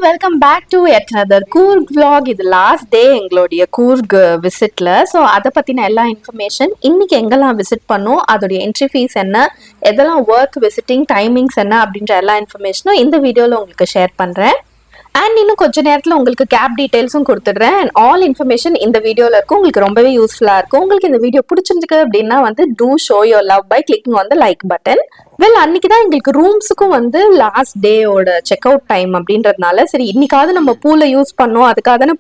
Welcome back to yet another Coorg vlog. இது last day எங்களுடைய Coorg விசிட்ல. So அதை பற்றின எல்லா இன்ஃபர்மேஷன் இன்னைக்கு எங்கெல்லாம் விசிட் பண்ணோம், அதோடைய என்ட்ரி ஃபீஸ் என்ன, எதெல்லாம் ஒர்க் விசிட்டிங் டைமிங்ஸ் என்ன அப்படின்ற எல்லா இன்ஃபர்மேஷனும் இந்த வீடியோவில் உங்களுக்கு ஷேர் பண்ணுறேன். அண்ட் இன்னும் கொஞ்சம் நேரத்தில் உங்களுக்கு கேப் டீட்டெயில்ஸும் கொடுத்துட்றேன். அண்ட் ஆல் இன்ஃபர்மேஷன் இந்த வீடியோவில் இருக்கும். உங்களுக்கு ரொம்பவே யூஸ்ஃபுல்லாக இருக்கும். உங்களுக்கு இந்த வீடியோ பிடிச்சிருக்கு அப்படின்னா do show your love by clicking on the like button. அன்னைக்கு தான் எங்களுக்கு ரூம்ஸுக்கும் லாஸ்ட் டேயோட செக் அவுட் டைம் அப்படின்றதுனால சரி இன்னைக்காவது நம்ம பூலை யூஸ் பண்ணோம், அதுக்காக தானே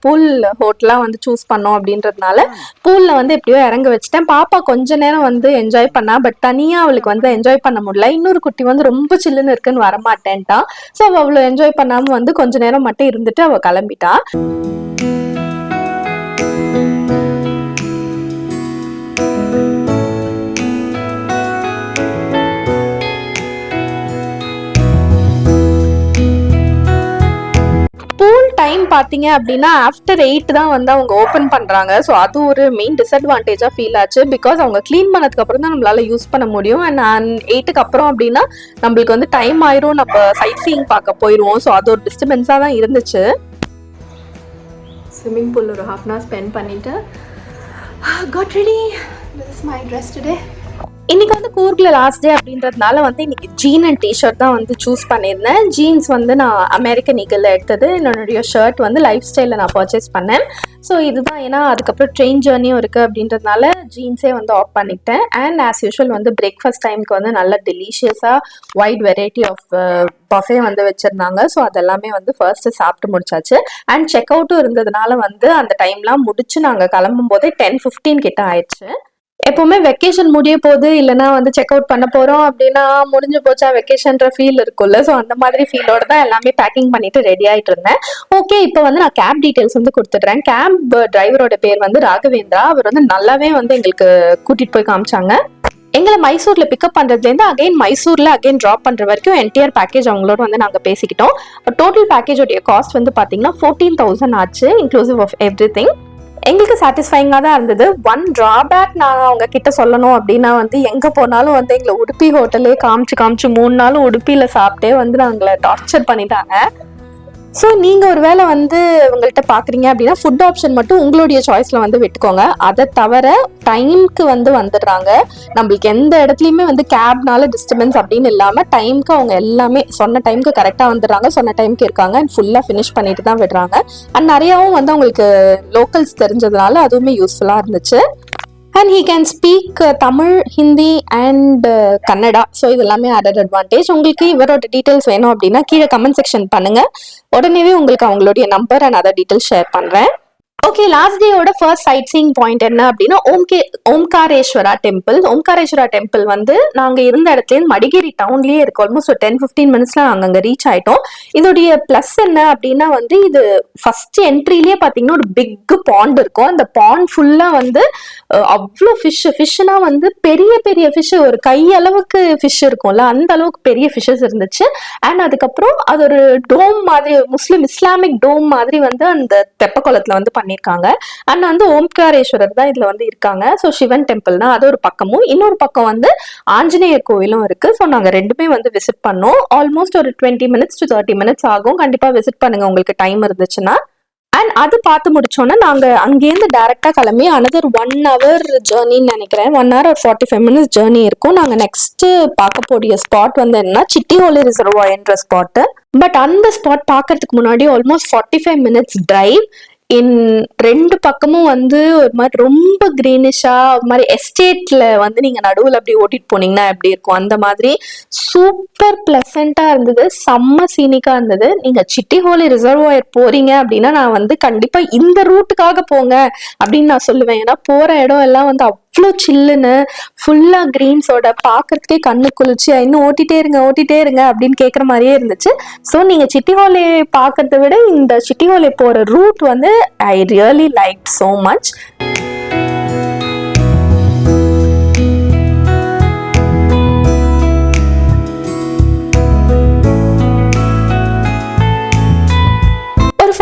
பூல் ஹோட்டலாக சூஸ் பண்ணோம் அப்படின்றதுனால பூலில் எப்படியோ இறங்க வச்சுட்டேன். பாப்பா கொஞ்ச நேரம் என்ஜாய் பண்ணா, பட் தனியாக அவளுக்கு என்ஜாய் பண்ண முடியல. இன்னொரு குட்டி ரொம்ப சில்லுன்னு இருக்குன்னு வரமாட்டேன்ட்டான். ஸோ அவள் அவ்வளோ என்ஜாய் பண்ணாம கொஞ்ச நேரம் மட்டும் இருந்துட்டு அவள் கிளம்பிட்டா. பூல் டைம் பார்த்தீங்க அப்படின்னா ஆஃப்டர் 8 தான் அவங்க ஓப்பன் பண்ணுறாங்க. ஸோ அது ஒரு மெயின் டிஸ்அட்வான்டேஜாக ஃபீல் ஆச்சு. பிகாஸ் அவங்க க்ளீன் பண்ணதுக்கு அப்புறம் தான் நம்மளால யூஸ் பண்ண முடியும். அண்ட் 8க்கு அப்புறம் அப்படின்னா நம்மளுக்கு டைம் ஆயிரும், நம்ம சைட் சீயிங் பார்க்க போயிடுவோம். ஸோ அது ஒரு டிஸ்டர்பன்ஸாக தான் இருந்துச்சு. ஸ்விம்மிங் பூல் ஒரு ½ hour ஸ்பெண்ட் பண்ணிட்டு got ready. This is my dress today. இன்னைக்கு கூர்க்ல லாஸ்ட் டே அப்படின்றதுனால இன்னைக்கு ஜீன் அண்ட் டிஷர்ட் தான் சூஸ் பண்ணியிருந்தேன். ஜீன்ஸ் நான் அமெரிக்கன் ஈகிளில் எடுத்தது. என்னுடைய ஷர்ட் லைஃப் ஸ்டைலில் நான் பர்ச்சேஸ் பண்ணேன். ஸோ இதுதான், ஏன்னா அதுக்கப்புறம் ட்ரெயின் ஜேர்னியும் இருக்குது அப்படின்றதுனால ஜீன்ஸே ஆஃப் பண்ணிட்டேன். அண்ட் ஆஸ் யூஷுவல் பிரேக்ஃபாஸ்ட் டைமுக்கு நல்ல டெலிஷியஸாக வைட் வெரைட்டி ஆஃப் பஃபே வச்சுருந்தாங்க. ஸோ அதெல்லாமே ஃபர்ஸ்ட்டு சாப்பிட்டு முடிச்சாச்சு. அண்ட் செக் அவுட்டும் இருந்ததுனால அந்த டைம்லாம் முடிச்சு நாங்கள் கிளம்பும் போதே 10:15 கிட்ட ஆயிடுச்சு. எப்பவுமே வெக்கேஷன் முடிய போகுது இல்லைன்னா செக் அவுட் பண்ண போறோம் அப்படின்னா முடிஞ்சு போச்சா வெக்கேஷன்ற ஃபீல் இருக்கும்ல. ஸோ அந்த மாதிரி ஃபீலோட தான் எல்லாமே பேக்கிங் பண்ணிட்டு ரெடி ஆயிட்டு இருந்தேன். ஓகே, இப்போ நான் கேப் டீட்டெயில்ஸ் கொடுத்துட்றேன். கேப் டிரைவரோட பேர் ராகவேந்திரா. அவர் நல்லாவே எங்களுக்கு கூட்டிட்டு போய் காமிச்சாங்க. எங்களை மைசூர்ல பிக்கப் பண்றதுலேருந்து அகைன் மைசூர்ல அகைன் ட்ராப் பண்ற வரைக்கும் என்டையர் பேக்கேஜ் அவங்களோட நாங்கள் பேசிக்கிட்டோம். டோட்டல் பேக்கேஜோடைய காஸ்ட் பார்த்தீங்கன்னா 14,000 ஆச்சு, இன்க்ளூசிவ் ஆஃப் எவ்ரி திங். எங்களுக்கு சாட்டிஸ்ஃபைங்காக தான் இருந்தது. ஒன் ட்ராபேக் நான் அவங்க கிட்ட சொல்லணும் அப்படின்னா எங்கே போனாலும் எங்களை உடுப்பி ஹோட்டலே காமிச்சு 3 நாள் உடுப்பியில் சாப்பிட்டே நாங்களை டார்ச்சர் பண்ணிட்டாங்க. ஸோ நீங்கள் ஒரு வேளை உங்கள்கிட்ட பார்க்குறீங்க அப்படின்னா ஃபுட் ஆப்ஷன் மட்டும் உங்களுடைய சாய்ஸில் விட்டுக்கோங்க. அதை தவிர டைமுக்கு வந்துடுறாங்க. நம்மளுக்கு எந்த இடத்துலையுமே கேப்னால டிஸ்டர்பன்ஸ் அப்படின்னு இல்லாமல் டைமுக்கு அவங்க எல்லாமே சொன்ன டைமுக்கு கரெக்டாக வந்துடுறாங்க, சொன்ன டைமுக்கு இருக்காங்க. அண்ட் ஃபுல்லாக ஃபினிஷ் பண்ணிட்டு தான் விடுறாங்க. அண்ட் நிறையாவும் அவங்களுக்கு லோக்கல்ஸ் தெரிஞ்சதுனால அதுவுமே யூஸ்ஃபுல்லாக இருந்துச்சு. And he can speak Tamil, Hindi and Kannada. So இது எல்லாமே ஆடட் அட்வான்டேஜ். உங்களுக்கு இவரோட டீட்டெயில்ஸ் வேணும் அப்படின்னா கீழே கமெண்ட் செக்ஷன் பண்ணுங்கள். உடனேவே உங்களுக்கு அவங்களுடைய number and other details share பண்ணுறேன். ஓகே, லாஸ்ட் டேயோட ஃபர்ஸ்ட் சைட் சீயிங் பாயிண்ட் என்ன அப்படின்னா ஓம்காரேஸ்வரா டெம்பிள். ஓம்காரேஸ்வரா டெம்பிள் நாங்கள் இருந்த இடத்துலேருந்து மடிகேரி டவுன்லேயே இருக்கு. ஆல்மோஸ்ட் ஒரு 10-15 மினிட்ஸ்ல நாங்கள் அங்கே ரீச் ஆயிட்டோம். இதோடைய ப்ளஸ் என்ன அப்படின்னா இது ஃபர்ஸ்ட் என்ட்ரிலேயே பார்த்தீங்கன்னா ஒரு பிக் பாண்ட் இருக்கும். அந்த பாண்ட் ஃபுல்லாக அவ்வளோ ஃபிஷ்னா பெரிய பெரிய ஃபிஷ், ஒரு கையளவுக்கு ஃபிஷ் இருக்கும்ல, அந்த அளவுக்கு பெரிய ஃபிஷ்ஷஸ் இருந்துச்சு. அண்ட் அதுக்கப்புறம் அது ஒரு டோம் மாதிரி, இஸ்லாமிக் டோம் மாதிரி அந்த தெப்பக்குளத்தில் பண்ணியிருக்காங்க. அண்ட் ஓம்காரேஸ்வரர் தான் இதுல இருக்காங்க. ஸோ சிவன் டெம்பிள்னா அது ஒரு பக்கமும், இன்னொரு பக்கம் ஆஞ்சநேயர் கோவிலும் இருக்கு. ஸோ நாங்கள் ரெண்டுமே விசிட் பண்ணோம். ஆல்மோஸ்ட் ஒரு 20 minutes to 30 minutes ஆகும். கண்டிப்பா விசிட் பண்ணுங்க உங்களுக்கு டைம் இருந்துச்சுன்னா. அண்ட் அது பார்த்து முடிச்சோன்னா நாங்கள் அங்கேருந்து டைரெக்டாக கிளம்பி another 1 hour ஜேர்னின்னு நினைக்கிறேன். 1 hour or 45 minutes ஜேர்னி இருக்கும். நாங்கள் நெக்ஸ்ட்டு பார்க்க போடிய ஸ்பாட் என்னன்னா சிட்டி ஹோலி ரிசர்வாயர்ன்ற ஸ்பாட்டு. பட் அந்த ஸ்பாட் பார்க்கறதுக்கு முன்னாடி ஆல்மோஸ்ட் 45 minutes டிரைவ். ரெண்டு பக்கமும் ஒரு மாதிரி ரொம்ப கிரீனிஷா ஒரு மாதிரி எஸ்டேட்ல நீங்க நடுவில் அப்படி ஓட்டிட்டு போனீங்கன்னா எப்படி இருக்கும் அந்த மாதிரி சூப்பர் பிளசண்டா இருந்தது. செம்ம சீனிக்கா இருந்தது. நீங்க சிட்டி ஹோலி ரிசர்வாயர் போறீங்க அப்படின்னா நான் கண்டிப்பா இந்த ரூட்டுக்காக போங்க அப்படின்னு நான் சொல்லுவேன். ஏன்னா போற இடம் எல்லாம் அவ்வளோ சில்லுன்னு ஃபுல்லா கிரீன்ஸோட பார்க்கறதுக்கே கண்ணு குளிர்ச்சியா இன்னும் ஓட்டிட்டே இருங்க அப்படின்னு கேட்குற மாதிரியே இருந்துச்சு. ஸோ நீங்க சிட்டி ஹோலே பார்க்கறத விட இந்த சிட்டி ஹோலே போற route I really like so much.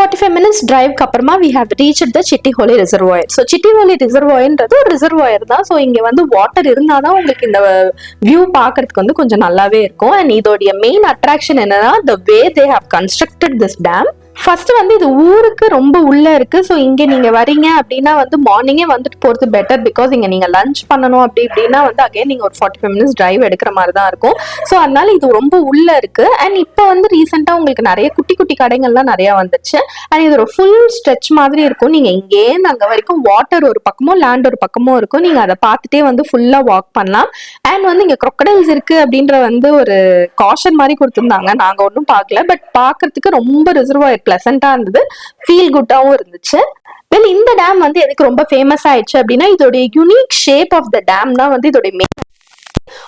45 minutes டிரைவ்க்கு அப்புறமா we have reached the Chiklihole reservoir. So Chiklihole ரிசர்வாயர்ன்றது ஒரு ரிசர்வாயர் தான். ஸோ இங்கே வந்து வாட்டர் இருந்தால் தான் உங்களுக்கு இந்த வியூ பார்க்கறதுக்கு வந்து கொஞ்சம் நல்லாவே இருக்கும். அண்ட் இதோடைய மெயின் அட்ராக்ஷன் என்னன்னா the way they have constructed this dam. First வந்து இது ஊருக்கு ரொம்ப உள்ள இருக்கு. ஸோ இங்க நீங்க வரீங்க அப்படின்னா வந்து மார்னிங்கே வந்துட்டு போறது பெட்டர். பிகாஸ் இங்க நீங்க லஞ்ச் பண்ணணும் அப்படி இப்படின்னா வந்து அகைன் நீங்க ஒரு 45 minutes டிரைவ் எடுக்கிற மாதிரி தான் இருக்கும். ஸோ அதனால இது ரொம்ப உள்ள இருக்கு. அண்ட் இப்போ வந்து ரீசெண்டா உங்களுக்கு நிறைய குட்டி குட்டி கடைகள்லாம் நிறைய வந்துச்சு. அண்ட் இது ஒரு ஃபுல் ஸ்ட்ரெச் மாதிரி இருக்கும். நீங்க இங்கேருந்து அங்க வரைக்கும் வாட்டர் ஒரு பக்கமும் லேண்ட் ஒரு பக்கமும் இருக்கும். நீங்க அதை பார்த்துட்டே வந்து ஃபுல்லா வாக் பண்ணலாம். அண்ட் வந்து இங்க crocodiles இருக்கு அப்படின்ற வந்து ஒரு காஷன் மாதிரி கொடுத்துருந்தாங்க. நாங்க ஒன்றும் பார்க்கல. பட் பார்க்கறதுக்கு ரொம்ப ரிசர்வாயர் பிளசண்டா இருந்தது, ஃபீல் குட்டாவும் இருந்துச்சு. வெல் இந்த டேம் வந்து எதுக்கு ரொம்ப ஃபேமஸ் ஆயிடுச்சு அப்படின்னா இதோட unique shape of the dam தான் வந்து இதோட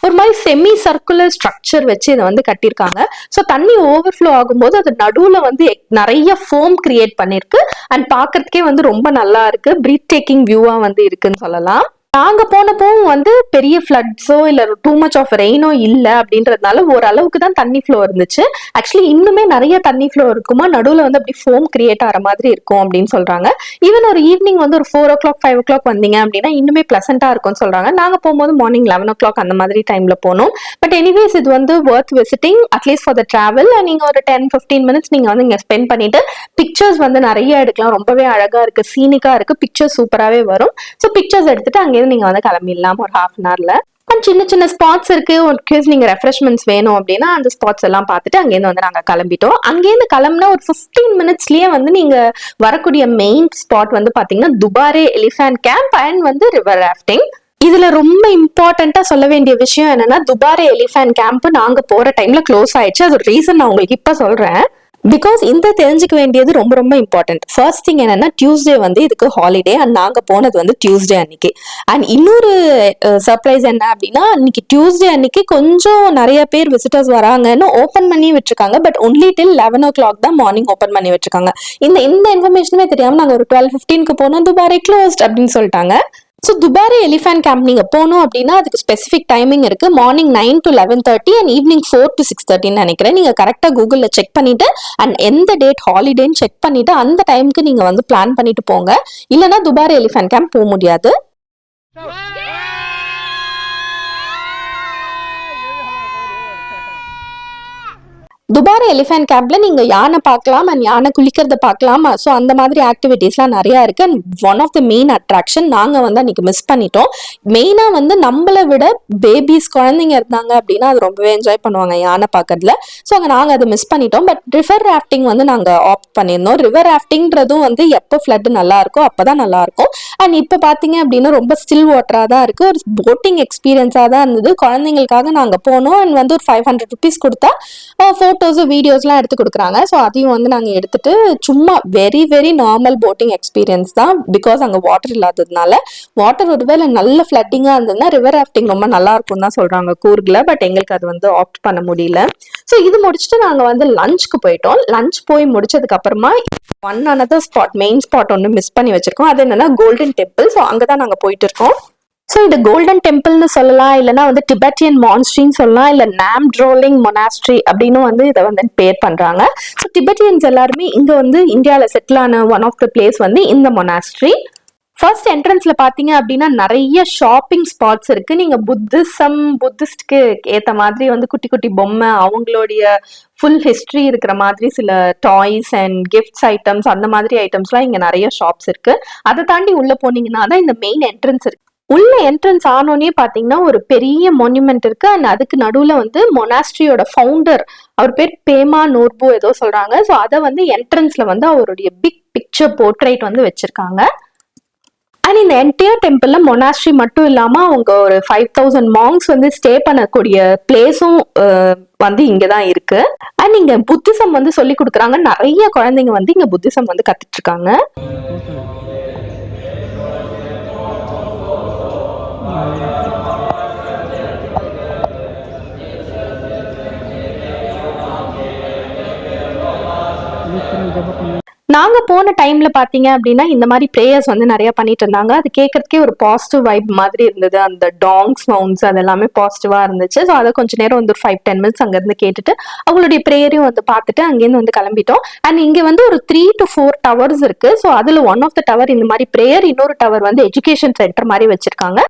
ஒரு மாதிரி செமி சர்க்குலர் ஸ்ட்ரக்சர் வச்சு இதை வந்து கட்டியிருக்காங்க. ஸோ தண்ணி ஓவர்ஃப்ளோ ஆகும்போது அது நடுவில் வந்து நிறைய ஃபோம் கிரியேட் பண்ணிருக்கு. அண்ட் பார்க்கறதுக்கே வந்து ரொம்ப நல்லா இருக்கு, பிரீத் டேக்கிங் வியூவா வந்து இருக்குன்னு சொல்லலாம். நாங்க போனப்பவும் வந்து பெரிய ஃப்ளட்ஸோ இல்ல டூ மச் ஆஃப் ரெயினோ இல்ல அப்படின்றதுனால ஓரளவுக்கு தான் தண்ணி ஃப்ளோ இருந்துச்சு. ஆக்சுவலி இன்னுமே நிறைய தண்ணி ஃப்ளோ இருக்குமா, நடுவில் வந்து அப்படி ஃபோம் கிரியேட் ஆகிற மாதிரி இருக்கும் அப்படின்னு சொல்றாங்க. ஈவன் ஒரு ஈவினிங் வந்து ஒரு 4 o'clock 5 o'clock வந்தீங்க அப்படின்னா இன்னுமே பிளசண்டா இருக்கும்னு சொல்றாங்க. நாங்க போகும்போது மார்னிங் 11 o'clock அந்த மாதிரி டைம்ல போனோம். பட் எனிவேஸ் இது வந்து worth visiting at least for the travel. நீங்க ஒரு 10-15 minutes நீங்க வந்து இங்க ஸ்பெண்ட் பண்ணிட்டு பிக்சர்ஸ் வந்து நிறைய எடுக்கலாம். ரொம்பவே அழகா இருக்கு, சீனிக்கா இருக்கு, பிக்சர்ஸ் சூப்பராகவே வரும். ஸோ பிக்சர்ஸ் எடுத்துட்டு அங்கே நீங்க வந்து கிளம்பிடலாம் ஒரு half an hourல. அண்ட் சின்ன சின்ன ஸ்பாட்ஸ் இருக்கு. ஒரு கேஸ் நீங்க ரெஃப்ரெஷ்மெண்ட்ஸ் வேணும் அப்படின்னா அந்த ஸ்பாட்ஸ் எல்லாம் பார்த்துட்டு அங்கேருந்து வந்து நாங்க கிளம்பிட்டோம். அங்கேருந்து கிளம்புனா ஒரு 15 minutesலயே வந்து நீங்க வரக்கூடிய மெயின் ஸ்பாட் வந்து பாத்தீங்கன்னா துபாரே எலிஃபண்ட் கேம்ப் அண்ட் வந்து ரிவர் ராஃப்டிங். இதுல ரொம்ப இம்பார்ட்டண்டா சொல்ல வேண்டிய விஷயம் என்னன்னா துபாரே எலிஃபண்ட் கேம்ப் நாங்க போற டைம்ல க்ளோஸ் ஆயிடுச்சு. அது ஒரு ரீசன் நான் உங்களுக்கு இப்ப சொல்றேன். பிகாஸ் இந்த தெரிஞ்சுக்க வேண்டியது ரொம்ப ரொம்ப இம்பார்ட்டன்ட். ஃபர்ஸ்ட் திங் என்னன்னா டியூஸ்டே வந்து இதுக்கு ஹாலிடே அண்ட் நாங்க போனது வந்து டியூஸ்டே அன்னைக்கு. அண்ட் இன்னொரு சர்ப்ரைஸ் என்ன அப்படின்னா இன்னைக்கு டியூஸ்டே அன்னைக்கு கொஞ்சம் நிறைய பேர் விசிட்டர்ஸ் வராங்கன்னு ஓப்பன் பண்ணி விட்டுருக்காங்க. பட் ஒன்லி டில் 11 o'clock தான் மார்னிங் ஓப்பன் பண்ணி விட்டுருக்காங்க. இந்த இன்ஃபர்மேஷனுமே தெரியாம நாங்க ஒரு 12:15க்கு போனோம், துபாரே க்ளோஸ்ட் அப்படின்னு சொல்லிட்டாங்க. ஸோ துபாரே எலிஃபண்ட் கேம்ப் நீங்க போகணும் அப்படின்னா அதுக்கு ஸ்பெசிஃபிக் டைமிங் இருக்கு. Morning 9 to 11:30 and evening 4 to 6:30 நினைக்கிறேன். நீங்க கரெக்டா கூகுள்ல செக் பண்ணிட்டு அண்ட் எந்த டேட் ஹாலிடேன்னு செக் பண்ணிட்டு அந்த டைமுக்கு நீங்க வந்து பிளான் பண்ணிட்டு போங்க. இல்லைன்னா துபாரே எலிஃபண்ட் கேம்ப் போக முடியாது. துபாரே எலிஃபண்ட் கேம்ப்ல நீங்க யானை பார்க்கலாம் அண்ட் யானை குளிக்கிறத பார்க்கலாம். ஸோ அந்த மாதிரி ஆக்டிவிட்டிஸ்லாம் நிறைய இருக்கு. And one of the main attraction நாங்க வந்து அன்னைக்கு மிஸ் பண்ணிட்டோம். மெயினா வந்து நம்மளை விட பேபிஸ் குழந்தைங்க இருந்தாங்க அப்படின்னா அது ரொம்பவே என்ஜாய் பண்ணுவாங்க யானை பார்க்கறதுல. ஸோ அங்கே நாங்கள் அதை மிஸ் பண்ணிட்டோம். பட் ரிவர் ராஃப்டிங் வந்து நாங்கள் ஆப்ட் பண்ணியிருந்தோம். ரிவர் ராஃப்டிங்கிறதும் வந்து எப்போ ஃப்ளட் நல்லா இருக்கும் அப்போதான் நல்லா இருக்கும். அண்ட் இப்போ பார்த்தீங்க அப்படின்னா ரொம்ப ஸ்டில் வாட்டராக தான் இருக்கு. ஒரு போட்டிங் எக்ஸ்பீரியன்ஸாக தான் இருந்தது. குழந்தைங்களுக்காக நாங்கள் போனோம். அண்ட் வந்து ஒரு 500 rupees கொடுத்தா ஃபோட்டோஸ் வீடியோஸ்லாம் எடுத்து கொடுக்குறாங்க. ஸோ அதையும் வந்து நாங்கள் எடுத்துட்டு சும்மா very very normal boating experience தான். பிகாஸ் அங்கே வாட்டர் இல்லாததுனால. வாட்டர் ஒருவேளை நல்ல ஃப்ளட்டிங்காக இருந்ததுன்னா ரிவர் ராஃப்டிங் ரொம்ப நல்லா இருக்கும் தான் சொல்றாங்க கூர்கில். பட் எங்களுக்கு அது வந்து ஆப்ட் பண்ண முடியல. ஸோ இது முடிச்சுட்டு நாங்கள் வந்து லஞ்சுக்கு போயிட்டோம். லஞ்ச் போய் முடிச்சதுக்கு அப்புறமா one another spot main spot ஒன்று மிஸ் பண்ணி வச்சிருக்கோம். அது என்னன்னா கோல்டன் டெம்பிள். ஸோ அங்கே தான் நாங்கள் போயிட்டு இருக்கோம். ஸோ இது கோல்டன் டெம்பிள்னு சொல்லலாம், இல்லைன்னா வந்து டிபெட்டியன் மான்ஸ்ட்ரின்னு சொல்லலாம், இல்லை நாம்ட்ரோலிங் மொனாஸ்ட்ரி அப்படின்னு வந்து இதை வந்து பேர் பண்றாங்க. ஸோ டிபெட்டியன்ஸ் எல்லாருமே இங்க வந்து இந்தியாவில் செட்டில் ஆன ஒன் ஆஃப் த பிளேஸ் வந்து இந்த மொனாஸ்ட்ரி. ஃபர்ஸ்ட் என்ட்ரன்ஸ்ல பாத்தீங்க அப்படின்னா நிறைய ஷாப்பிங் ஸ்பாட்ஸ் இருக்கு. நீங்க புத்திஸ்ட்க்கு ஏத்த மாதிரி வந்து குட்டி குட்டி பொம்மை, அவங்களுடைய ஃபுல் ஹிஸ்டரி இருக்கிற மாதிரி சில டாய்ஸ் அண்ட் கிஃப்ட்ஸ் ஐட்டம்ஸ், அந்த மாதிரி ஐட்டம்ஸ்லாம் இங்க நிறைய ஷாப்ஸ் இருக்கு. அதை தாண்டி உள்ள போனீங்கன்னா தான் இந்த மெயின் என்ட்ரன்ஸ் இருக்கு. உள்ள என்ட்ரன்ஸ் ஆனோடனே பாத்தீங்கன்னா ஒரு பெரிய மான்யூமெண்ட் இருக்கு. அண்ட் அதுக்கு நடுவுல வந்து மொனாஸ்ட்ரியோட ஃபவுண்டர், அவர் பேர் பேமா நோர்பு ஏதோ சொல்றாங்க. ஸோ அதை வந்து என்ட்ரன்ஸ்ல வந்து அவருடைய பிக் பிக்சர் போர்ட்ரைட் வந்து வச்சிருக்காங்க. அண்ட் இந்த என்டையர் டெம்பிள்ல மொனாஸ்ட்ரி மட்டும் இல்லாம அவங்க ஒரு 5000 மாங்ஸ் வந்து ஸ்டே பண்ணக்கூடிய பிளேஸும் வந்து இங்கதான் இருக்கு. அண்ட் இங்க புத்திசம் வந்து சொல்லி கொடுக்குறாங்க. நிறைய குழந்தைங்க வந்து இங்க புத்திசம் வந்து கத்துட்டு இருக்காங்க. நாங்கள் போன டைமில் பார்த்தீங்க அப்படின்னா இந்த மாதிரி ப்ரேயர்ஸ் வந்து நிறையா பண்ணிட்டு இருந்தாங்க. அது கேட்கறதுக்கே ஒரு பாசிட்டிவ் வைப் மாதிரி இருந்தது. அந்த டாங் சவுண்ட்ஸ் அதெல்லாமே பாசிட்டிவாக இருந்துச்சு. ஸோ அதை கொஞ்சம் நேரம் வந்து ஒரு 5-10 மினிட்ஸ் அங்கேருந்து கேட்டுட்டு அவங்களுடைய ப்ரேயரையும் வந்து பார்த்துட்டு அங்கேருந்து வந்து கிளம்பிட்டோம். அண்ட் இங்கே வந்து ஒரு 3 to 4 டவர்ஸ் இருக்குது. ஸோ அதில் ஒன் ஆஃப் த டவர் இந்த மாதிரி ப்ரேயர், இன்னொரு டவர் வந்து எஜுகேஷன் சென்டர் மாதிரி வச்சுருக்காங்க.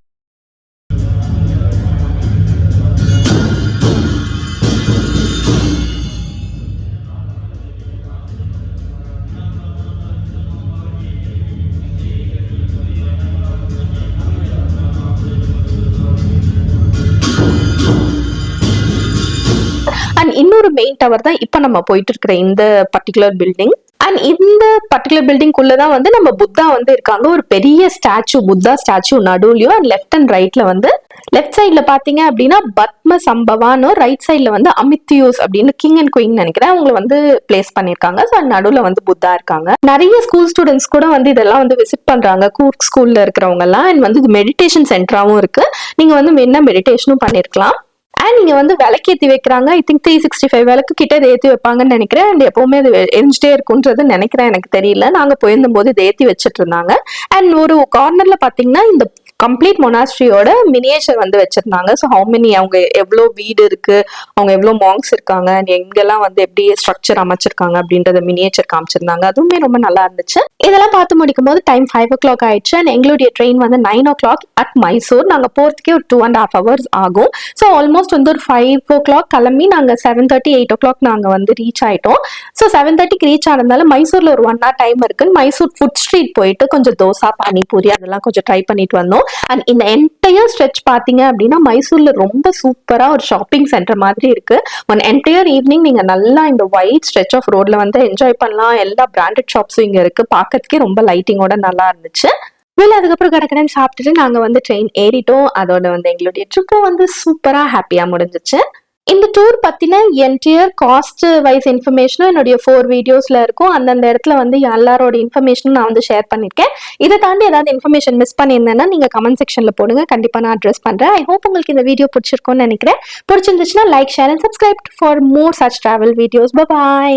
அண்ட் இன்னொரு மெயின் டவர் தான் இப்போ நம்ம போயிட்டு இருக்கிற இந்த பர்டிகுலர் பில்டிங். அண்ட் இந்த பர்டிகுலர் பில்டிங்குள்ள தான் வந்து நம்ம புத்தா வந்து இருக்காங்க. ஒரு பெரிய ஸ்டாச்சு, புத்தா ஸ்டாச்சு நடுவுலையும் அண்ட் லெஃப்ட் அண்ட் ரைட்ல வந்து லெஃப்ட் சைட்ல பாத்தீங்க அப்படின்னா பத்ம சம்பவான்னு, ரைட் சைட்ல வந்து அமித்யூஸ் அப்படின்னு கிங் அண்ட் குயின் நினைக்கிறேன் அவங்களை வந்து பிளேஸ் பண்ணிருக்காங்க. ஸோ நடுவுல வந்து புத்தா இருக்காங்க. நிறைய ஸ்கூல் ஸ்டூடெண்ட்ஸ் கூட வந்து இதெல்லாம் வந்து விசிட் பண்றாங்க, கூர்க் ஸ்கூல்ல இருக்கிறவங்க எல்லாம். அண்ட் வந்து இது மெடிடேஷன் சென்டராகவும் இருக்கு. நீங்க வந்து என்ன மெடிடேஷனும் பண்ணிருக்கலாம். அண்ட் நீங்க வந்து விளக்கேற்றி வைக்கிறாங்க. ஐ திங்க் 365 விளக்கு கிட்ட இதை ஏற்றி வைப்பாங்கன்னு நினைக்கிறேன். அண்ட் எப்பவுமே அது எரிஞ்சிட்டே இருக்குன்றது நினைக்கிறேன், எனக்கு தெரியல. நாங்க போயிருந்த போது இதை ஏற்றி வச்சுட்டு இருந்தாங்க. அண்ட் ஒரு கார்னர்ல பாத்தீங்கன்னா இந்த கம்ப்ளீட் மொனாஸ்ட்ரியோட மினியேச்சர் வந்து வச்சிருந்தாங்க. ஸோ ஹவு மெனி, அவங்க எவ்வளோ வீடு இருக்கு, அவங்க எவ்வளோ மாங்ஸ் இருக்காங்க, அண்ட் எங்கெல்லாம் வந்து எப்படி ஸ்ட்ரக்சர் அமைச்சிருக்காங்க அப்படின்றத மினியேச்சர் காமிச்சிருந்தாங்க. அதுவுமே ரொம்ப நல்லா இருந்துச்சு. இதெல்லாம் பார்த்து முடிக்கும் போது டைம் 5 o'clock ஆயிடுச்சு. அண்ட் எங்களுடைய ட்ரெயின் வந்து 9 o'clock அட் மைசூர். நாங்கள் போகிறதுக்கே ஒரு 2.5 hours ஆகும். ஸோ ஆல்மோஸ்ட் வந்து ஒரு 5 o'clock கிளம்பி நாங்கள் 7:30, 8 o'clock நாங்கள் வந்து ரீச் ஆயிட்டோம். ஸோ 7:30க்கு ரீச் ஆனதுனால மைசூர்ல ஒரு 1 hour டைம் இருக்கு. மைசூர் ஃபுட் ஸ்ட்ரீட் போயிட்டு கொஞ்சம் தோசா, பானிபூரி அதெல்லாம் கொஞ்சம் ட்ரை பண்ணிட்டு வந்தோம். அண்ட் இந்த என்டையர் ஸ்ட்ரெச் பாத்தீங்க அப்படின்னா மைசூர்ல ரொம்ப சூப்பரா ஒரு ஷாப்பிங் சென்டர் மாதிரி இருக்கு. ஒன் என்டையர் ஈவினிங் நீங்க நல்லா இந்த ஒயிட் ஸ்ட்ரெச் ஆஃப் ரோட்ல வந்து என்ஜாய் பண்ணலாம். எல்லா பிராண்டட் ஷாப்ஸும் இங்க இருக்கு. பார்க்கறதுக்கே ரொம்ப லைட்டிங்கோட நல்லா இருந்துச்சு. அதுக்கப்புறம் கடற்கடன் சாப்பிட்டுட்டு நாங்க வந்து ட்ரெயின் ஏறிட்டோம். அதோட வந்து எங்களுடைய ட்ரிப்பும் வந்து சூப்பரா ஹாப்பியா முடிஞ்சிச்சு. இந்த டூர் பத்தின என்டையர் காஸ்ட் வைஸ் இன்ஃபர்மேஷனும் என்னுடைய 4 வீடியோஸ்ல இருக்கும். அந்தந்த இடத்துல வந்து எல்லாரோட இன்ஃபர்மேஷனும் நான் வந்து ஷேர் பண்ணிருக்கேன். இதை தாண்டி ஏதாவது இன்ஃபர்மேஷன் மிஸ் பண்ணியிருந்தேன்னா நீங்க கமெண்ட் செக்ஷன்ல போடுங்க, கண்டிப்பா நான் அட்ரஸ் பண்றேன். ஐ ஹோப் உங்களுக்கு இந்த வீடியோ பிடிச்சிருக்கும்னு நினைக்கிறேன். பிடிச்சிருந்துச்சுன்னா like, share and subscribe for more such travel videos. By.